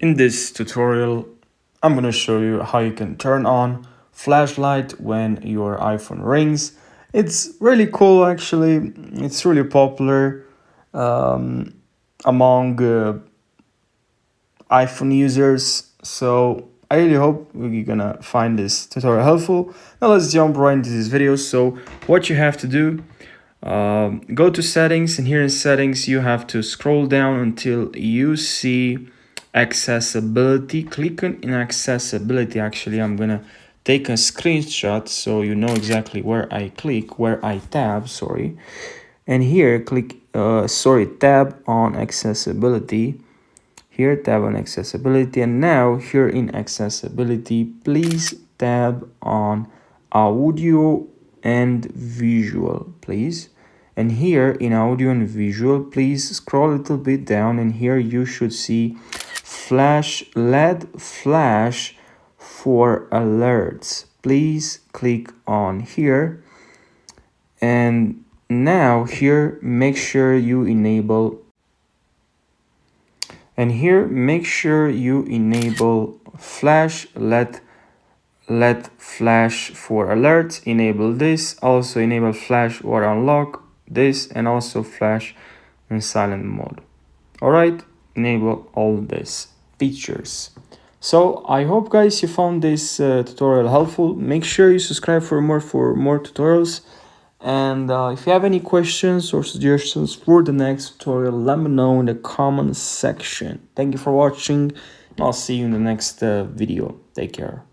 In this tutorial, I'm going to show you how you can turn on flashlight when your iPhone rings. It's really cool actually. It's really popular among iPhone users. So I really hope you're gonna find this tutorial helpful. Now let's jump right into this video. So what you have to do, go to settings, and here in settings you have to scroll down until you see accessibility. Click on in accessibility. Actually, I'm gonna take a screenshot so you know exactly where I click, where I tab, sorry. And here click tab on accessibility. Here tab on accessibility, and now here in accessibility please tab on audio and visual, please. And here in audio and visual, please scroll a little bit down, and here you should see LED flash for alerts. Please click on here, and now here make sure you enable flash LED flash for alerts. Enable this. Also enable flash or unlock this, and also flash in silent mode. All right, enable all these features. So I hope guys you found this tutorial helpful. Make sure you subscribe for more tutorials. And if you have any questions or suggestions for the next tutorial, let me know in the comment section. Thank you for watching. I'll see you in the next video. Take care.